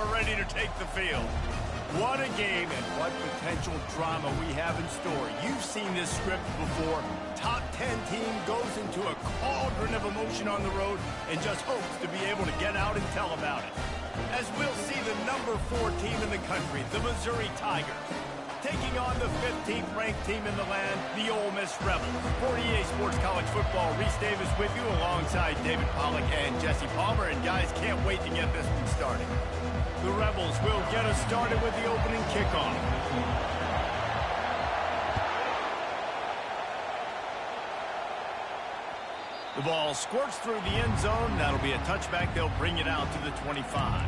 are ready to take the field. What a game and what potential drama we have in store. You've seen this script before. Top 10 team goes into a cauldron of emotion on the road and just hopes to be able to get out and tell about it. As we'll see the number 4 team in the country, the Missouri Tigers, taking on the 15th ranked team in the land, the Ole Miss Rebels. For EA Sports College Football, Reese Davis with you alongside David Pollack and Jesse Palmer. And guys, can't wait to get this one started. The Rebels will get us started with the opening kickoff. The ball squirts through the end zone. That'll be a touchback. They'll bring it out to the 25.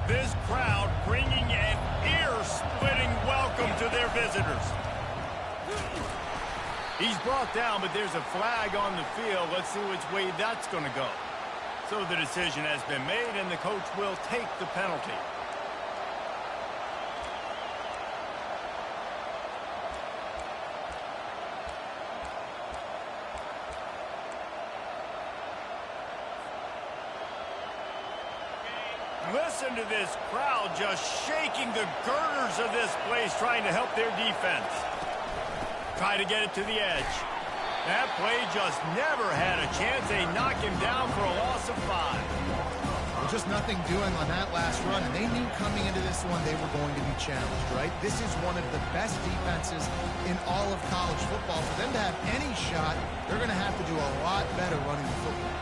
This crowd bringing an ear-splitting welcome to their visitors. He's brought down, but there's a flag on the field. Let's see which way that's going to go. So the decision has been made, and the coach will take the penalty. Listen to this crowd just shaking the girders of this place, trying to help their defense. Try to get it to the edge. That play just never had a chance. They knock him down for a loss of 5. Well, just nothing doing on that last run, and they knew coming into this one they were going to be challenged, right? This is one of the best defenses in all of college football. For them to have any shot, they're going to have to do a lot better running the football.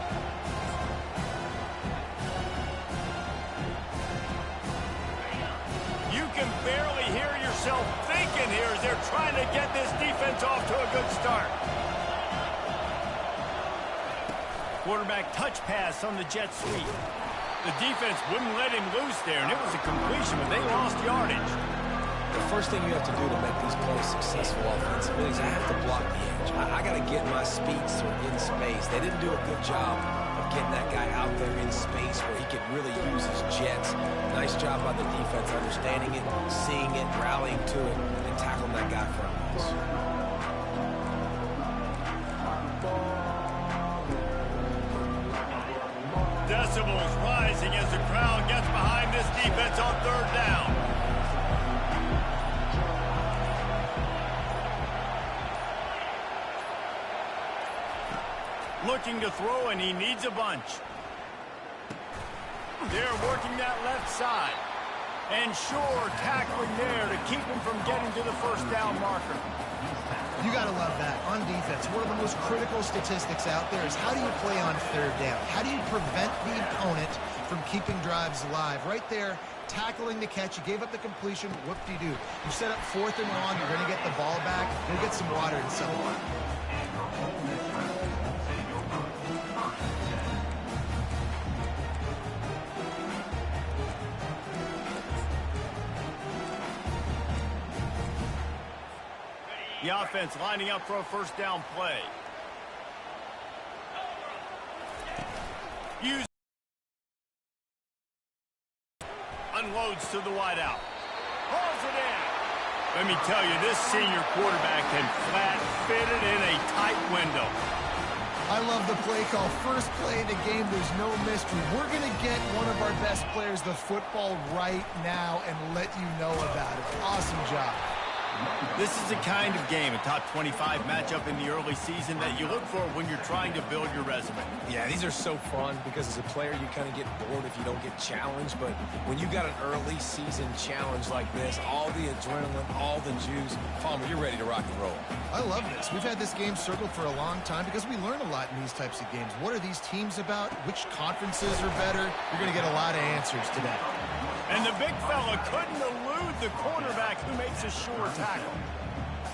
You can barely hear yourself thinking here as they're trying to get this defense off to a good start. Quarterback touch pass on the jet sweep. The defense wouldn't let him loose there, and it was a completion, but they lost yardage. The first thing you have to do to make these plays successful offensively is I have to block the edge. I got to get my speeds in space. They didn't do a good job of getting that guy out there in space where he could really use his jets. Nice job by the defense understanding it, seeing it, rallying to it, and tackling that guy for a loss. Decibels rising as the crowd gets behind this defense on 3rd down. Looking to throw, and he needs a bunch. They're working that left side. And sure, tackling there to keep him from getting to the 1st down marker. You got to love that. On defense, one of the most critical statistics out there is how do you play on 3rd down? How do you prevent the opponent from keeping drives alive? Right there, tackling the catch. You gave up the completion. What do? You set up 4th and long. You're going to get the ball back. Go get some water and someone. The offense lining up for a 1st down play. Unloads to the wideout. Hauls it in. Let me tell you, this senior quarterback can flat fit it in a tight window. I love the play call. First play of the game, there's no mystery. We're going to get one of our best players the football right now and let you know about it. Awesome job. This is the kind of game, a top 25 matchup in the early season that you look for when you're trying to build your resume. Yeah, these are so fun because as a player you kind of get bored if you don't get challenged, but when you got an early season challenge like this, all the adrenaline, all the juice, Palmer, you're ready to rock and roll. I love this. We've had this game circled for a long time because we learn a lot in these types of games. What are these teams about? Which conferences are better? You're going to get a lot of answers today. And the big fella couldn't elude the cornerback who makes a sure tackle.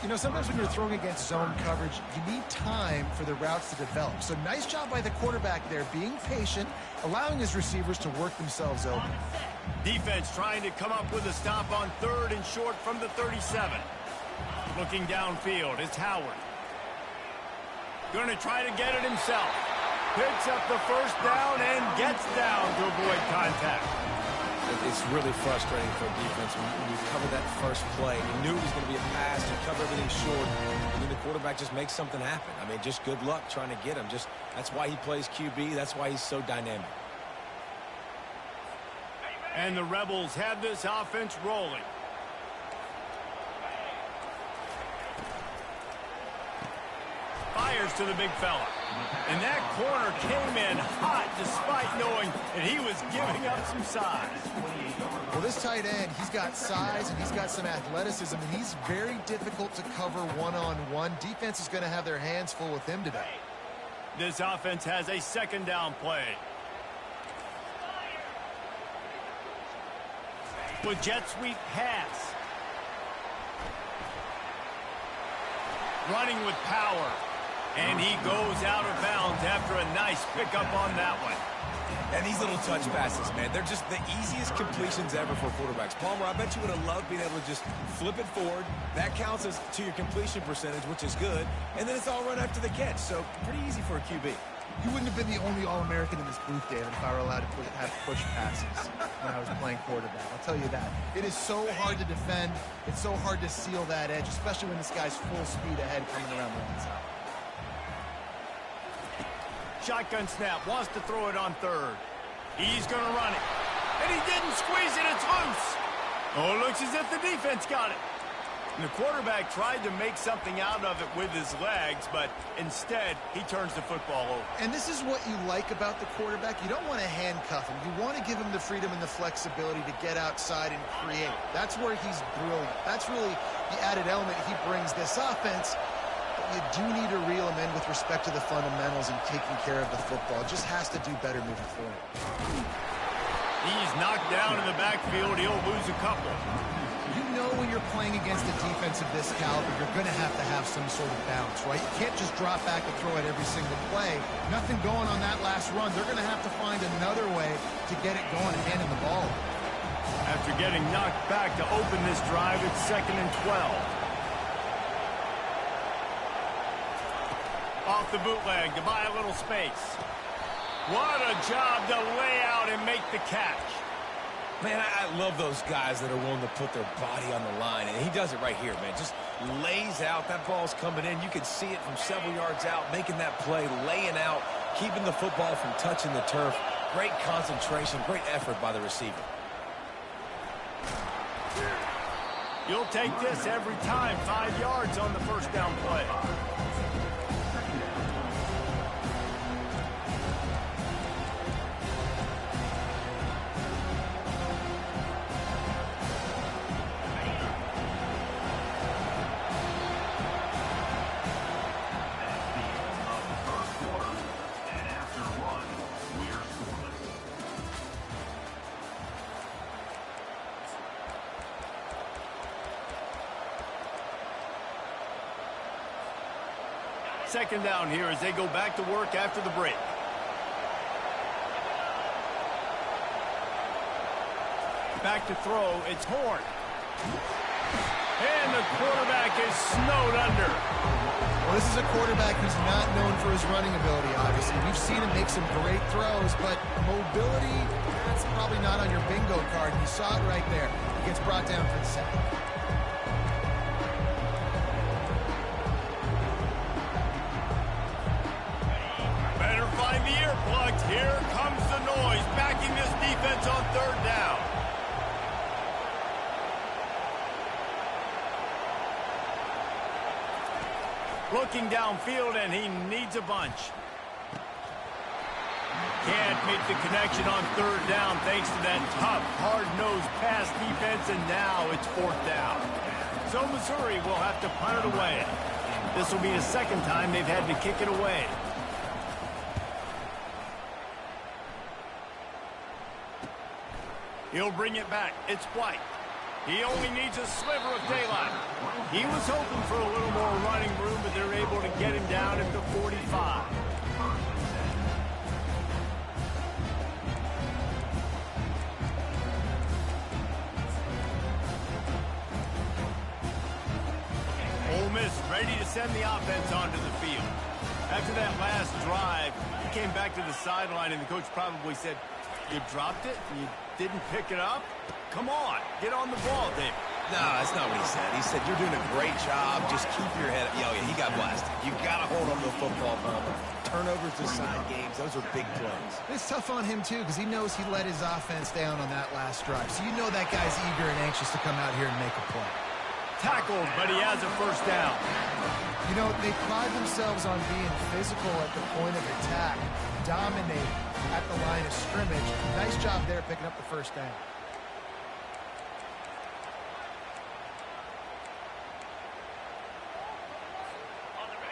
You know, sometimes when you're throwing against zone coverage, you need time for the routes to develop. So nice job by the quarterback there, being patient, allowing his receivers to work themselves open. Defense trying to come up with a stop on 3rd and short from the 37. Looking downfield, it's Howard. Going to try to get it himself. Picks up the first down and gets down to avoid contact. It's really frustrating for a defense when you cover that first play. You knew it was going to be a pass. You cover everything short, and then the quarterback just makes something happen. I mean, just good luck trying to get him. That's why he plays QB. That's why he's so dynamic. And the Rebels have this offense rolling. Fires to the big fella. And that corner came in hot despite knowing that he was giving up some size. Well, this tight end, he's got size and he's got some athleticism, and he's very difficult to cover one-on-one. Defense is going to have their hands full with him today. This offense has a second down play. With jet sweep pass. Running with power. And he goes out of bounds after a nice pickup on that one. And these little touch passes, man, they're just the easiest completions ever for quarterbacks. Palmer, I bet you would have loved being able to just flip it forward. That counts as to your completion percentage, which is good. And then it's all run after the catch, so pretty easy for a QB. You wouldn't have been the only All-American in this booth, David, if I were allowed to have push passes when I was playing quarterback. I'll tell you that. It is so hard to defend. It's so hard to seal that edge, especially when this guy's full speed ahead coming around the inside. Shotgun snap, wants to throw it on third. He's going to run it. And he didn't squeeze it, it's loose. Oh, it looks as if the defense got it. And the quarterback tried to make something out of it with his legs, but instead, he turns the football over. And this is what you like about the quarterback. You don't want to handcuff him. You want to give him the freedom and the flexibility to get outside and create. That's where he's brilliant. That's really the added element he brings this offense. You do need to reel him in with respect to the fundamentals and taking care of the football. Just has to do better moving forward. He's knocked down in the backfield. He'll lose a couple. You know when you're playing against a defense of this caliber, you're going to have some sort of balance, right? You can't just drop back and throw it every single play. Nothing going on that last run. They're going to have to find another way to get it going and handing the ball. After getting knocked back to open this drive, it's 2nd and 12. Off the bootleg to buy a little space. What a job to lay out and make the catch. Man, I love those guys that are willing to put their body on the line, and he does it right here, man. Just lays out. That ball's coming in. You can see it from several yards out, making that play, laying out, keeping the football from touching the turf. Great concentration, great effort by the receiver. You'll take this every time. 5 yards on the first down play. Second down here as they go back to work after the break. Back to throw, it's Horn. And the quarterback is snowed under. Well, this is a quarterback who's not known for his running ability, obviously. We've seen him make some great throws, but mobility, that's probably not on your bingo card. You saw it right there. He gets brought down for the sack. Find the earplugs. Here comes the noise, backing this defense on third down. Looking downfield, and he needs a bunch. Can't make the connection on third down thanks to that tough, hard-nosed pass defense, and now it's fourth down. So Missouri will have to punt it away. This will be the second time they've had to kick it away. He'll bring it back. It's White. He only needs a sliver of daylight. He was hoping for a little more running room, but they're able to get him down at the 45. miss, ready to send the offense onto the field. After that last drive, he came back to the sideline, and the coach probably said, "You dropped it? You didn't pick it up? Come on, get on the ball, David." No, that's not what he said. He said, "You're doing a great job. Just keep your head up." Yo, yeah, he got blasted. You got to hold on to the football, Palmer. Turnovers decide games. Those are big plays. It's tough on him, too, because he knows he let his offense down on that last drive. So you know that guy's eager and anxious to come out here and make a play. Tackled, but he has a first down. You know, they pride themselves on being physical at the point of attack, dominate at the line of scrimmage. Nice job there picking up the first down.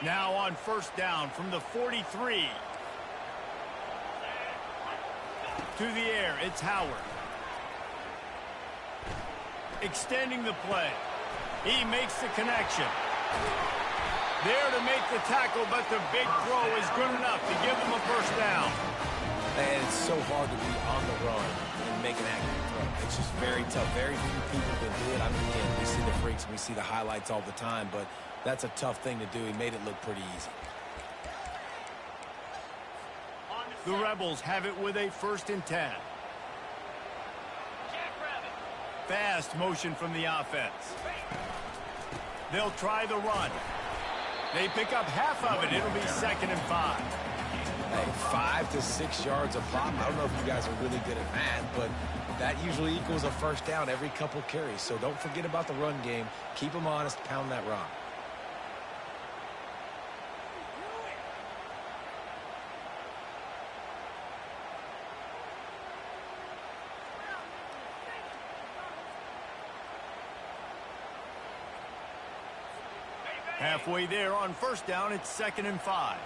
Now on first down from the 43. To the air, it's Howard. Extending the play. He makes the connection. There to make the tackle, but the big throw is good enough to give him a first down. And it's so hard to be on the run and make an accurate throw. It's just very tough. Very few people can do it. I mean, again, we see the freaks, we see the highlights all the time, but that's a tough thing to do. He made it look pretty easy. The Rebels have it with a 1st and 10. Fast motion from the offense. They'll try the run. They pick up half of it. It'll be 2nd and 5. Hey, 5 to 6 yards a pop. I don't know if you guys are really good at math, but that usually equals a first down every couple carries. So don't forget about the run game. Keep them honest. Pound that rock. Halfway there on first down, it's 2nd and 5.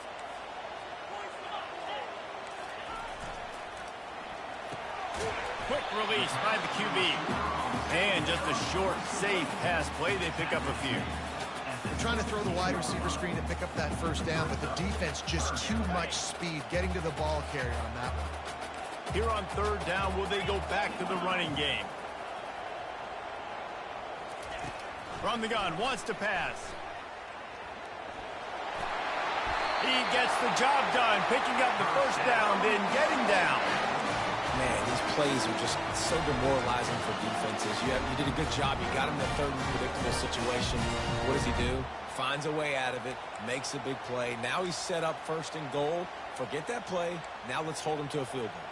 Quick release by the QB. And just a short, safe pass play. They pick up a few. They're trying to throw the wide receiver screen to pick up that first down, but the defense just too much speed getting to the ball carrier on that one. Here on 3rd down, will they go back to the running game? From the gun, wants to pass. He gets the job done, picking up the first down, then getting down. Man, these plays are just so demoralizing for defenses. You did a good job. You got him in a third and predictable situation. What does he do? Finds a way out of it, makes a big play. Now he's set up 1st and goal. Forget that play. Now let's hold him to a field goal.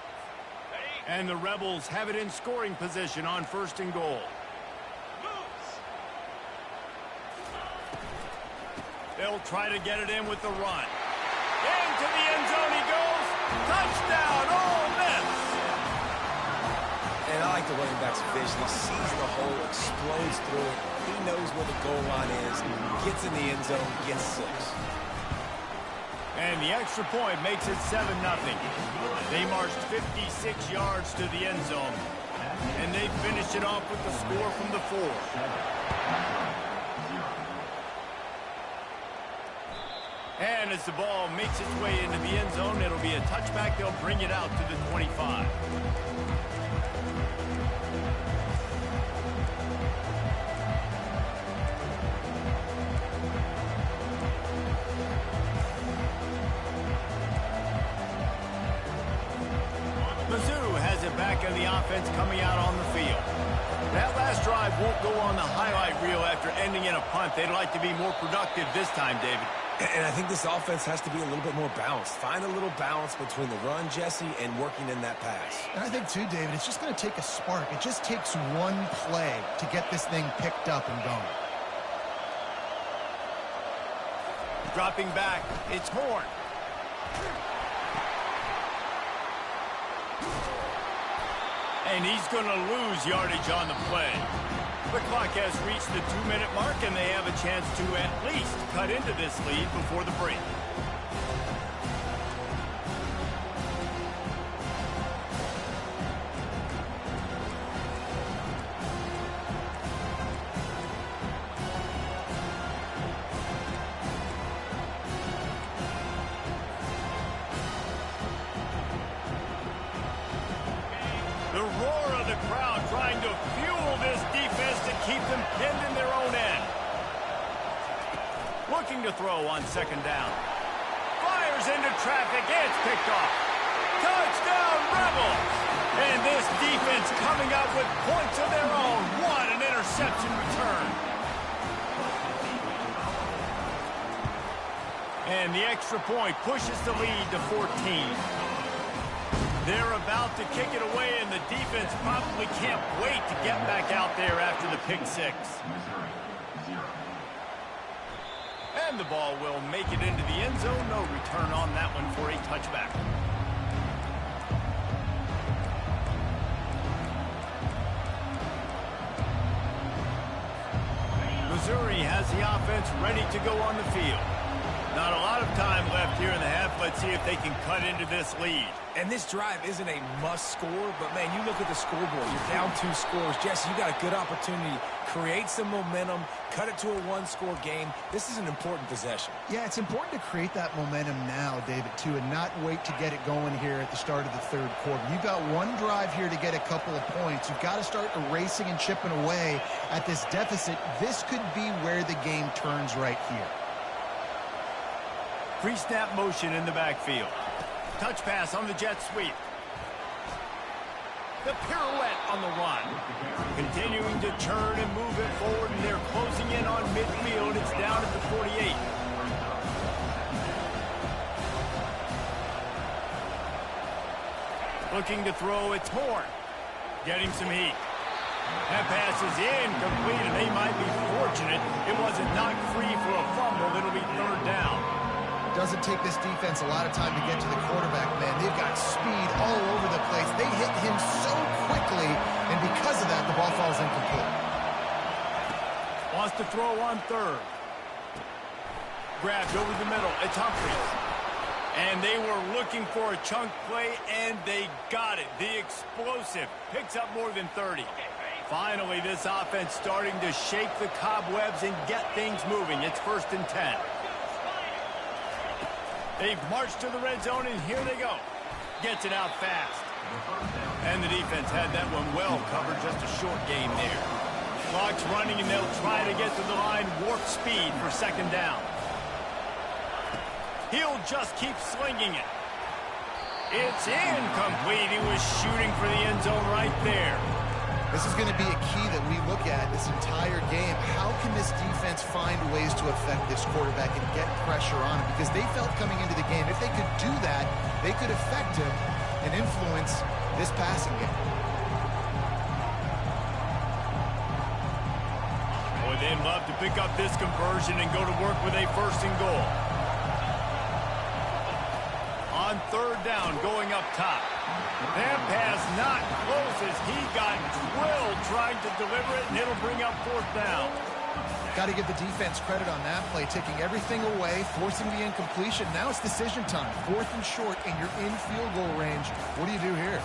And the Rebels have it in scoring position on 1st and goal. They'll try to get it in with the run. Into the end zone he goes. Touchdown, Ole Miss. And I like the running back's vision. He sees the hole, explodes through it. He knows where the goal line is, gets in the end zone, gets 6. And the extra point makes it 7-0. They marched 56 yards to the end zone. And they finished it off with the score from the 4. And as the ball makes its way into the end zone, it'll be a touchback. They'll bring it out to the 25. Mizzou has it back in the offense coming out on the field. That last drive won't go on the highlight reel after ending in a punt. They'd like to be more productive this time, David. And I think this offense has to be a little bit more balanced. Find a little balance between the run, Jesse, and working in that pass. And I think, too, David, it's just going to take a spark. It just takes one play to get this thing picked up and going. Dropping back, it's Horn. And he's going to lose yardage on the play. The clock has reached the 2-minute mark, and they have a chance to at least cut into this lead before the break. The roar of the crowd trying to fuel this defense to keep them pinned in their own end. Looking to throw on second down. Fires into traffic. It's picked off. Touchdown, Rebels! And this defense coming up with points of their own. What an interception return. And the extra point pushes the lead to 14. They're about to kick it away, and the defense probably can't wait to get back out there after the pick six. And the ball will make it into the end zone. No return on that one for a touchback. Missouri has the offense ready to go on the field. Not a lot of time left here in the half. Let's see if they can cut into this lead. And this drive isn't a must score, but, man, you look at the scoreboard. You're down 2 scores. Jesse, you got a good opportunity. Create some momentum. Cut it to a 1-score game. This is an important possession. Yeah, it's important to create that momentum now, David, too, and not wait to get it going here at the start of the third quarter. You've got one drive here to get a couple of points. You've got to start erasing and chipping away at this deficit. This could be where the game turns right here. Pre-snap motion in the backfield. Touch pass on the jet sweep. The pirouette on the run. Continuing to turn and move it forward, and they're closing in on midfield. It's down at the 48. Looking to throw, it's Horn. Getting some heat. That pass is incomplete, and they might be fortunate it wasn't knocked free for a fumble. It'll be third down. Doesn't take this defense a lot of time to get to the quarterback, man. They've got speed all over the place. They hit him so quickly, and because of that, the ball falls incomplete. Wants to throw on third. Grabbed over the middle. It's Humphries. And they were looking for a chunk play, and they got it. The explosive picks up more than 30. Finally, this offense starting to shake the cobwebs and get things moving. It's 1st and 10. They've marched to the red zone, and here they go. Gets it out fast. And the defense had that one well covered. Just a short game there. Clock's running, and they'll try to get to the line. Warp speed for second down. He'll just keep slinging it. It's incomplete. He was shooting for the end zone right there. This is going to be a key that we look at this entire game. How can this defense find ways to affect this quarterback and get pressure on him? Because they felt coming into the game, if they could do that, they could affect him and influence this passing game. Boy, they'd love to pick up this conversion and go to work with a 1st and goal. On third down, going up top. That pass not close as he got drilled trying to deliver it, and it'll bring up 4th down. Got to give the defense credit on that play, taking everything away, forcing the incompletion. Now it's decision time. 4th and short, and you're in field goal range. What do you do here?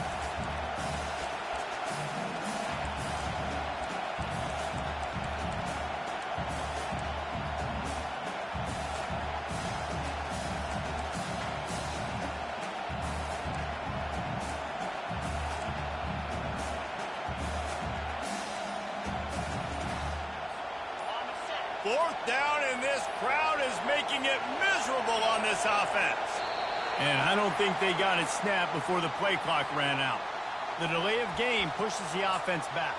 Fourth down, and this crowd is making it miserable on this offense. And I don't think they got it snapped before the play clock ran out. The delay of game pushes the offense back.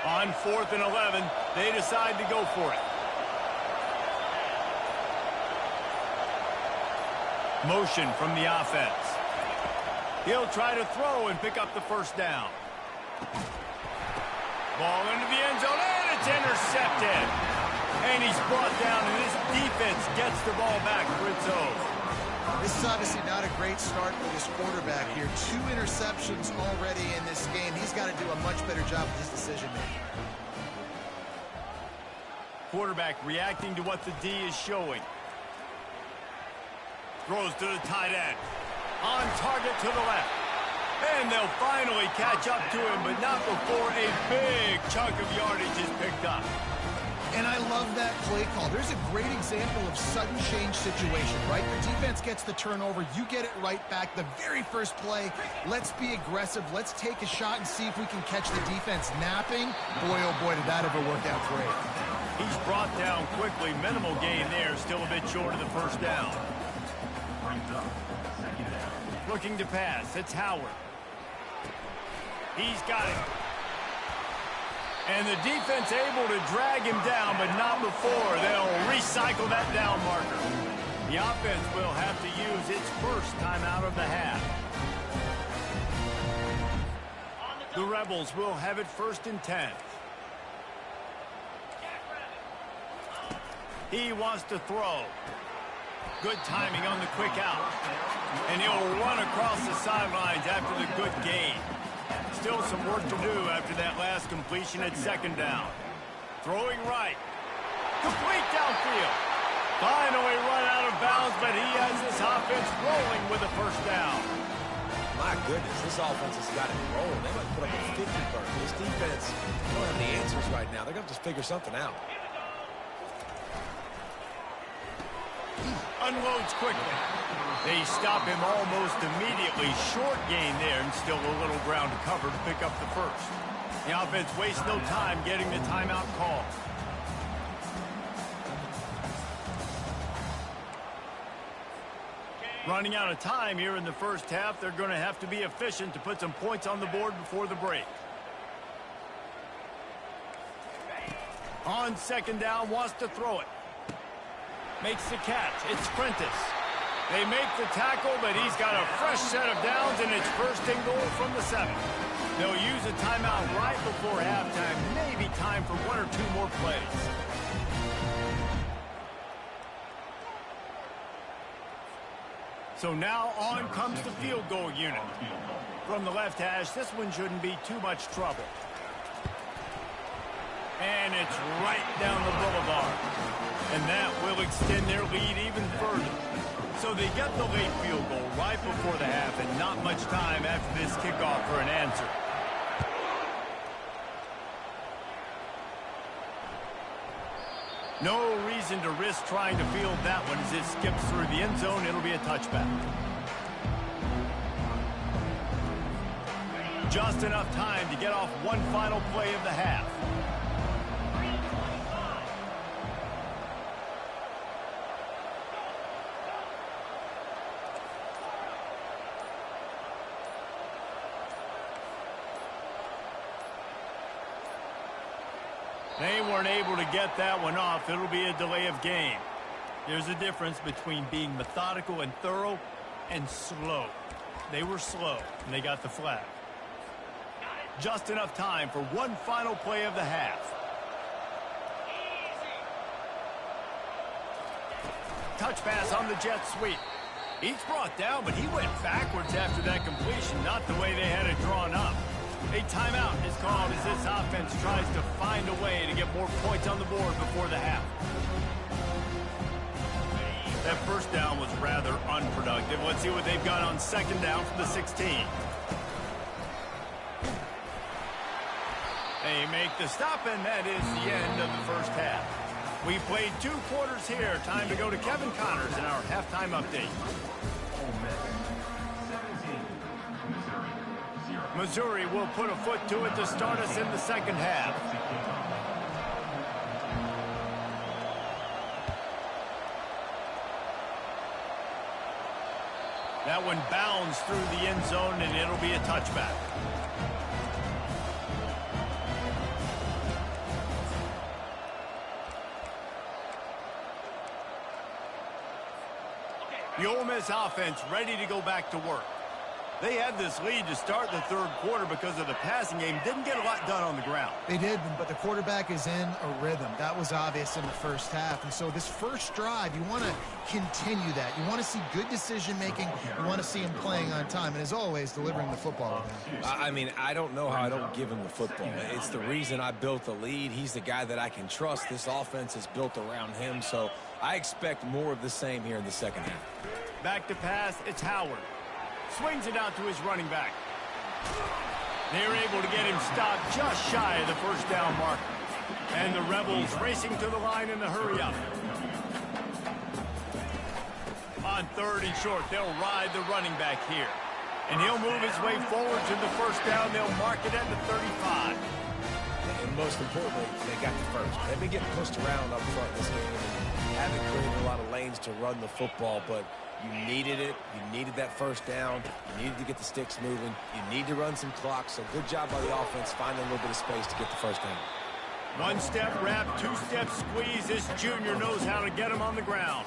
On 4th and 11, they decide to go for it. Motion from the offense. He'll try to throw and pick up the 1st down. Ball into the end zone, and it's intercepted. And he's brought down, and this defense gets the ball back for its own. This is obviously not a great start for this quarterback here. 2 interceptions already in this game. He's got to do a much better job with his decision-making. Quarterback reacting to what the D is showing. Throws to the tight end. On target to the left. And they'll finally catch up to him, but not before a big chunk of yardage is picked up. And I love that play call. There's a great example of sudden change situation, right? The defense gets the turnover. You get it right back. The very first play, let's be aggressive. Let's take a shot and see if we can catch the defense napping. Boy, oh boy, did that ever work out great. He's brought down quickly. Minimal gain there. Still a bit short of the first down. Looking to pass. It's Howard. He's got it. And the defense able to drag him down, but not before. They'll recycle that down marker. The offense will have to use its first timeout of the half. The Rebels will have it 1st and 10. He wants to throw. Good timing on the quick out. And he'll run across the sidelines after the good gain. Still some work to do after that last completion at 2nd down. Throwing right. Complete downfield. Finally run out of bounds, but he has this offense rolling with a 1st down. My goodness, this offense has got it rolling. They might put up a 50-burger. This defense, they don't have any answers right now. They're going to just figure something out. Unloads quickly. They stop him almost immediately. Short gain there, and still a little ground to cover to pick up the 1st. The offense wastes no time getting the timeout call. Running out of time here in the first half. They're going to have to be efficient to put some points on the board before the break. On 2nd down, wants to throw it. Makes the catch. It's Prentice. They make the tackle, but he's got a fresh set of downs, and it's 1st and goal from the 7. They'll use a timeout right before halftime. Maybe time for 1 or 2 more plays. So now on comes the field goal unit. From the left hash, this one shouldn't be too much trouble. And it's right down the boulevard. And that will extend their lead even further. So they get the late field goal right before the half, and not much time after this kickoff for an answer. No reason to risk trying to field that one as it skips through the end zone. It'll be a touchback. Just enough time to get off one final play of the half. They weren't able to get that one off. It'll be a delay of game. There's a difference between being methodical and thorough and slow. They were slow, and they got the flag. Just enough time for one final play of the half. Touch pass on the jet sweep. He's brought down, but he went backwards after that completion, not the way they had it drawn up. A timeout is called as this offense tries to find a way to get more points on the board before the half. That 1st down was rather unproductive. Let's see what they've got on 2nd down from the 16. They make the stop, and that is the end of the first half. We played 2 quarters here. Time to go to Kevin Connors in our halftime update. Missouri will put a foot to it to start us in the 2nd half. That one bounds through the end zone, and it'll be a touchback. The Ole Miss offense ready to go back to work. They had this lead to start the 3rd quarter because of the passing game. Didn't get a lot done on the ground. They did, but the quarterback is in a rhythm. That was obvious in the first half. And so this first drive, you want to continue that. You want to see good decision-making. You want to see him playing on time. And as always, delivering the football. I mean, I don't know how I don't give him the football. It's the reason I built the lead. He's the guy that I can trust. This offense is built around him. So I expect more of the same here in the 2nd half. Back to pass, it's Howard. Swings it out to his running back. They're able to get him stopped just shy of the 1st down marker. And the Rebels racing to the line in the hurry-up. On 3rd and short, they'll ride the running back here. And he'll move his way forward to the first down. They'll mark it at the 35. And most importantly, they got the first. They've been getting pushed around up front this game and haven't created a lot of lanes to run the football, but you needed it. You needed that first down. You needed to get the sticks moving. You need to run some clock. So good job by the offense finding a little bit of space to get the first down. 1-step wrap, 2-step squeeze. This junior knows how to get him on the ground.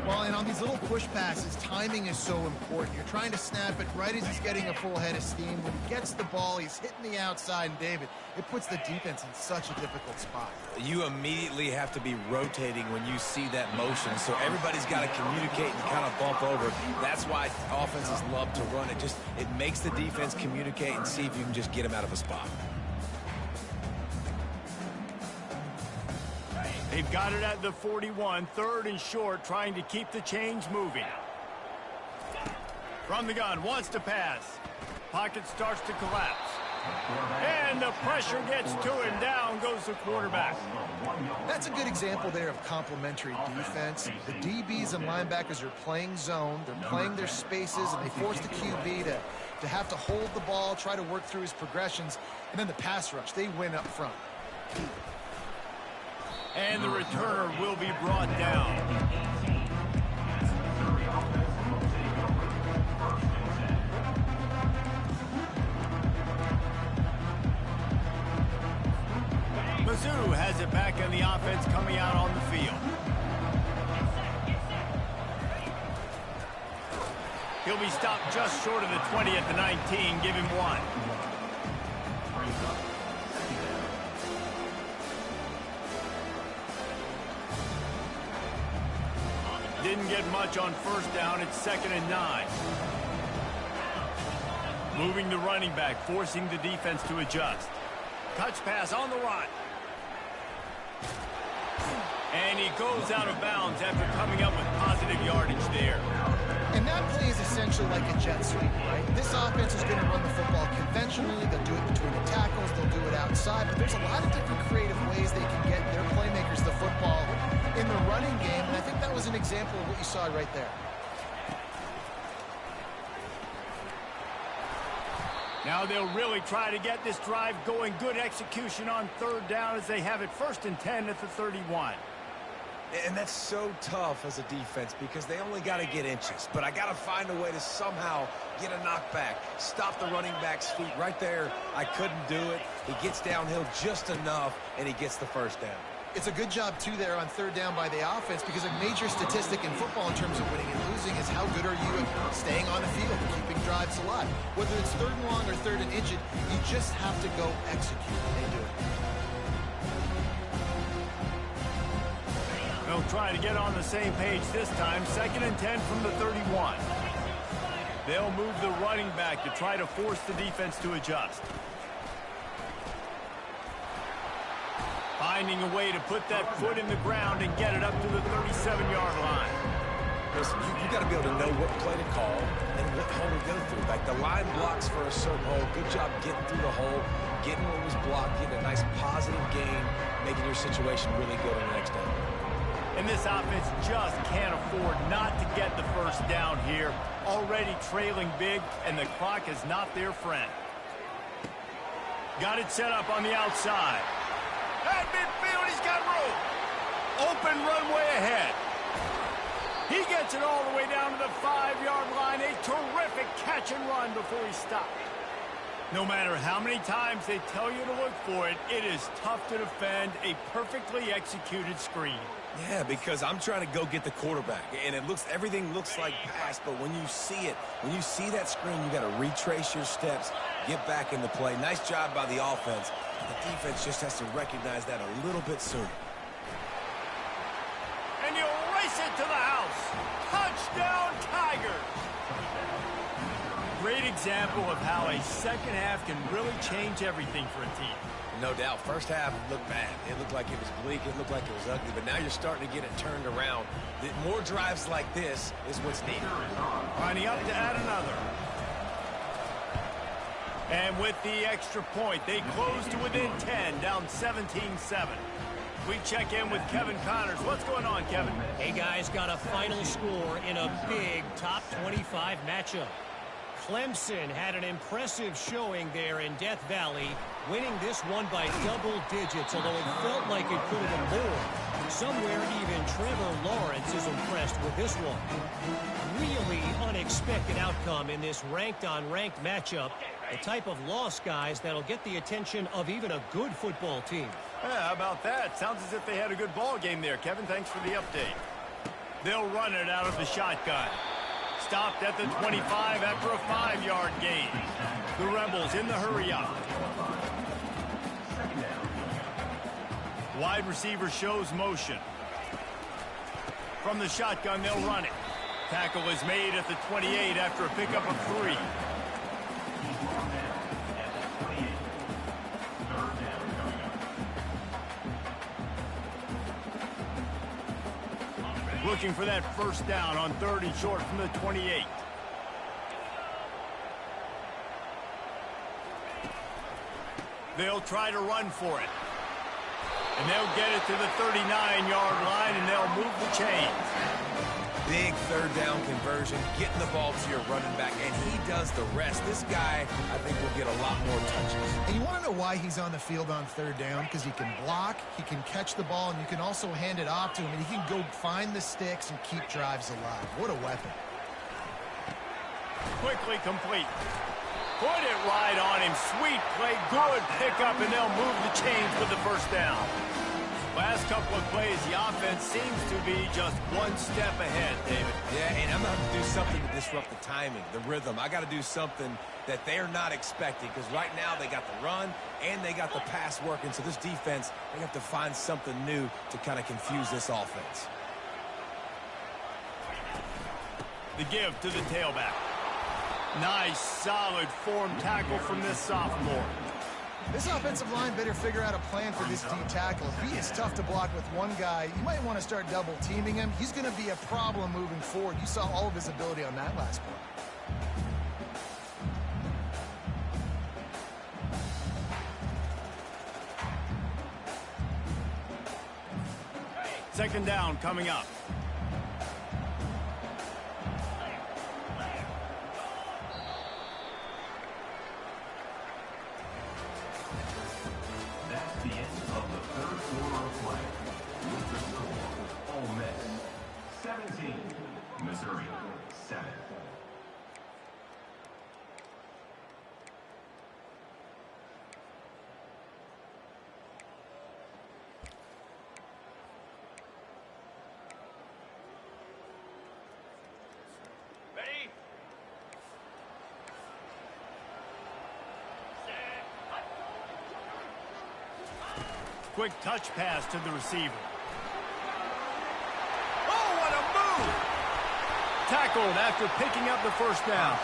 Well, and on these little push passes, timing is so important. You're trying to snap it right as he's getting a full head of steam. When he gets the ball, he's hitting the outside, and David, it puts the defense in such a difficult spot. You immediately have to be rotating when you see that motion, so everybody's got to communicate and kind of bump over. That's why offenses love to run it. It makes the defense communicate and see if you can just get him out of a spot. They've got it at the 41, 3rd and short, trying to keep the chains moving. From the gun, wants to pass. Pocket starts to collapse. And the pressure gets to him. Down goes the quarterback. That's a good example there of complementary defense. The DBs and linebackers are playing zone. They're playing their spaces, and they force the QB to have to hold the ball, try to work through his progressions. And then the pass rush, they win up front. And the returner will be brought down. Mizzou has it back in the offense coming out on the field. He'll be stopped just short of the 20 at the 19. Give him 1. Didn't get much on first down. It's 2nd and 9. Moving the running back, forcing the defense to adjust. Touch pass on the run. And he goes out of bounds after coming up with positive yardage there. And that play is essentially like a jet sweep, right? This offense is going to run the football conventionally. They'll do it between the tackles. They'll do it outside. But there's a lot of different creative ways they can get their playmakers the football in the running game. And I think that was an example of what you saw right there. Now they'll really try to get this drive going. Good execution on 3rd down as they have it 1st and 10 at the 31. And that's so tough as a defense because they only got to get inches. But I got to find a way to somehow get a knockback, stop the running back's feet right there. I couldn't do it. He gets downhill just enough, and he gets the first down. It's a good job, too, there on 3rd down by the offense because a major statistic in football in terms of winning and losing is how good are you at staying on the field and keeping drives alive. Whether it's 3rd and long or 3rd and inches, you just have to go execute. They do it. They'll try to get on the same page this time. 2nd and 10 from the 31. They'll move the running back to try to force the defense to adjust. Finding a way to put that foot in the ground and get it up to the 37-yard line. Listen, you got to be able to know what play to call and what hole to go through. Like the line blocks for a certain hole. Good job getting through the hole, getting what was blocked, getting a nice positive gain, making your situation really good on the next down. And this offense just can't afford not to get the first down here. Already trailing big, and the clock is not their friend. Got it set up on the outside. At midfield, he's got room. Open runway ahead. He gets it all the way down to the 5-yard line. A terrific catch and run before he stopped. No matter how many times they tell you to look for it, it is tough to defend a perfectly executed screen. Yeah, because I'm trying to go get the quarterback, and everything looks like pass, but when you see it, when you see that screen, you got to retrace your steps, get back into play. Nice job by the offense. The defense just has to recognize that a little bit sooner. And you'll race it to the house. Touchdown, Tigers! Great example of how a second half can really change everything for a team. No doubt. First half looked bad. It looked like it was bleak. It looked like it was ugly. But now you're starting to get it turned around. More drives like this is what's needed. Lining up to add another. And with the extra point, they close to within 10, down 17-7. We check in with Kevin Connors. What's going on, Kevin? Hey, guys, got a final score in a big top 25 matchup. Clemson had an impressive showing there in Death Valley, winning this one by double digits, although it felt like it could have been more. Somewhere even Trevor Lawrence is impressed with this one. Really unexpected outcome in this ranked-on-ranked matchup. The type of loss, guys, that'll get the attention of even a good football team. Yeah, how about that? Sounds as if they had a good ball game there, Kevin. Thanks for the update. They'll run it out of the shotgun. Stopped at the 25 after a 5-yard gain. The Rebels in the hurry-up. Wide receiver shows motion. From the shotgun, they'll run it. Tackle is made at the 28 after a pickup of 3. Looking for that first down on 3rd and short from the 28. They'll try to run for it. And they'll get it to the 39-yard line, and they'll move the chains. Big 3rd down conversion, getting the ball to your running back, and he does the rest. This guy, I think, will get a lot more touches. And you want to know why he's on the field on 3rd down? Because he can block, he can catch the ball, and you can also hand it off to him, and he can go find the sticks and keep drives alive. What a weapon. Quickly complete. Put it right on him. Sweet play, good pickup, and they'll move the chains with the first down. Last couple of plays, the offense seems to be just one step ahead, David. Yeah, and I'm going to have to do something to disrupt the timing, the rhythm. I got to do something that they're not expecting, because right now they got the run and they got the pass working. So this defense, they have to find something new to kind of confuse this offense. The give to the tailback. Nice, solid form tackle from this sophomore. This offensive line better figure out a plan for this D tackle. If he is tough to block with one guy, you might want to start double teaming him. He's going to be a problem moving forward. You saw all of his ability on that last play. Second down coming up. Missouri, 7. Ready? Quick touch pass to the receiver. Oh, what a move! Tackled after picking up the first down.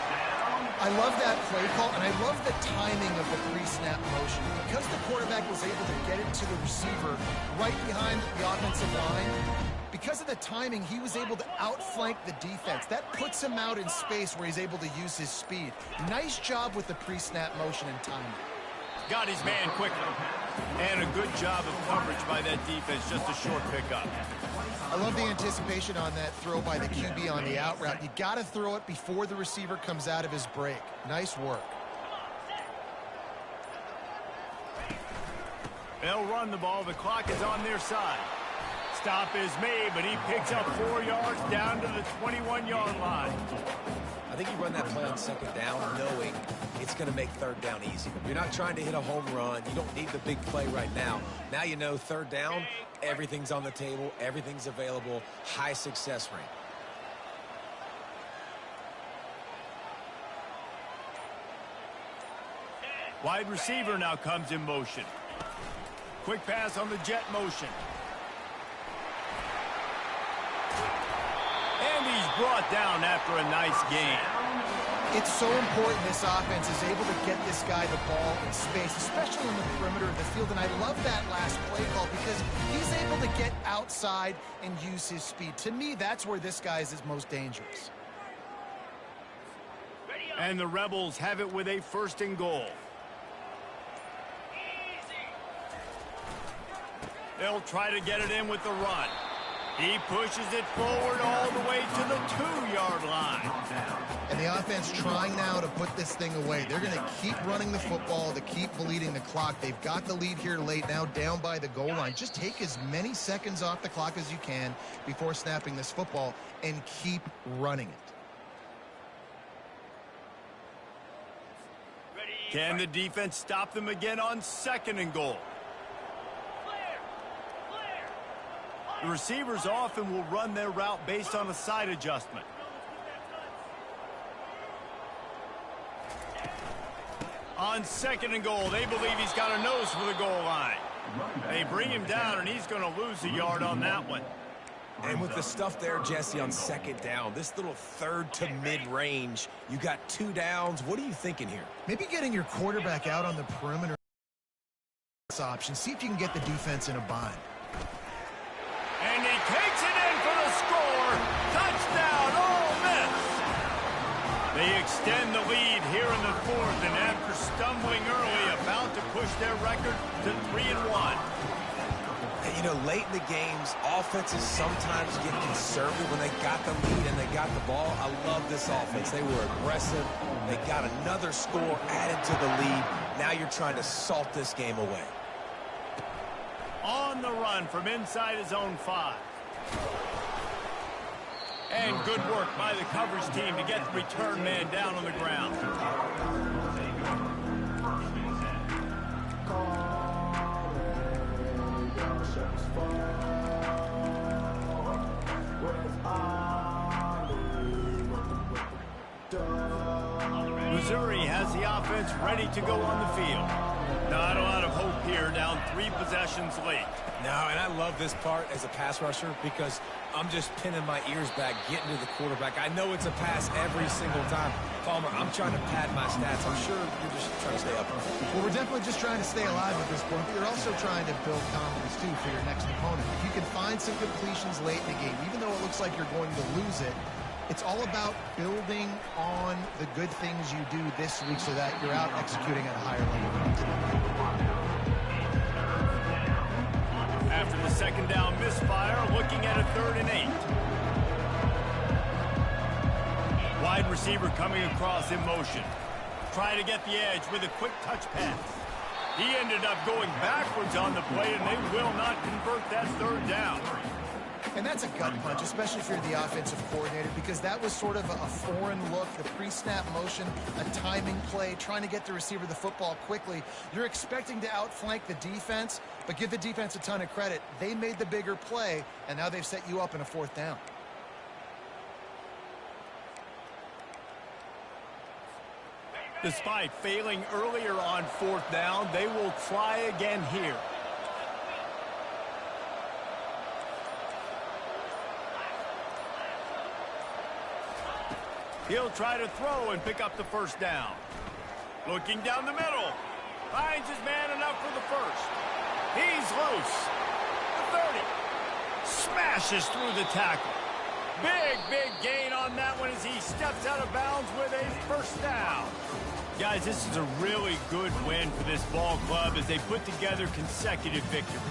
I love that play call, and I love the timing of the pre-snap motion. Because the quarterback was able to get it to the receiver right behind the offensive line, because of the timing, he was able to outflank the defense. That puts him out in space where he's able to use his speed. Nice job with the pre-snap motion and timing. Got his man quickly. And a good job of coverage by that defense, just a short pickup. I love the anticipation on that throw by the QB on the out route. You got to throw it before the receiver comes out of his break. Nice work. They'll run the ball. The clock is on their side. Stop is made, but he picks up 4 yards down to the 21-yard line. I think you run that play on 2nd down knowing it's going to make 3rd down easy. You're not trying to hit a home run. You don't need the big play right now. Now you know 3rd down, everything's on the table, everything's available, high success rate. Wide receiver now comes in motion. Quick pass on the jet motion. And he's brought down after a nice gain. It's so important this offense is able to get this guy the ball in space, especially on the perimeter of the field. And I love that last play call because he's able to get outside and use his speed. To me, that's where this guy is most dangerous. Ready And the Rebels have it with a 1st and goal. They'll try to get it in with the run. He pushes it forward all the way to the 2-yard line. And the offense trying now to put this thing away. They're going to keep running the football to keep bleeding the clock. They've got the lead here late, now down by the goal line. Just take as many seconds off the clock as you can before snapping this football and keep running it. Can the defense stop them again on 2nd and goal? The receivers often will run their route based on a side adjustment. On 2nd and goal, they believe he's got a nose for the goal line. They bring him down, and he's going to lose a yard on that one. And with the stuff there, Jesse, on 2nd down, this little 3rd to mid-range, you got 2 downs. What are you thinking here? Maybe getting your quarterback out on the perimeter option. See if you can get the defense in a bind. And he takes it in for the score. Touchdown, Ole Miss. They extend the lead here in the 4th, and after stumbling early, about to push their record to 3-1. And, you know, late in the games, offenses sometimes get conservative when they got the lead and they got the ball. I love this offense. They were aggressive. They got another score added to the lead. Now you're trying to salt this game away. On the run from inside his own 5. And good work by the coverage team to get the return man down on the ground. Missouri has the offense ready to go on the field. Not a lot of hope here, down 3 possessions late. No, and I love this part as a pass rusher because I'm just pinning my ears back, getting to the quarterback. I know it's a pass every single time. Palmer, I'm trying to pad my stats. I'm sure you're just trying to stay up. Well, we're definitely just trying to stay alive at this point, but you're also trying to build confidence, too, for your next opponent. If you can find some completions late in the game, even though it looks like you're going to lose it, it's all about building on the good things you do this week so that you're out executing at a higher level. After the 2nd down misfire, looking at a 3rd and 8. Wide receiver coming across in motion. Try to get the edge with a quick touch pass. He ended up going backwards on the play, and they will not convert that 3rd down. And that's a gut punch, especially if you're the offensive coordinator, because that was sort of a foreign look, the pre-snap motion, a timing play, trying to get the receiver the football quickly. You're expecting to outflank the defense, but give the defense a ton of credit. They made the bigger play, and now they've set you up in a 4th down. Despite failing earlier on 4th down, they will try again here. He'll try to throw and pick up the 1st down. Looking down the middle. Finds his man enough for the 1st. He's loose. The 30. Smashes through the tackle. Big gain on that one as he steps out of bounds with a 1st down. Guys, this is a really good win for this ball club as they put together consecutive victories.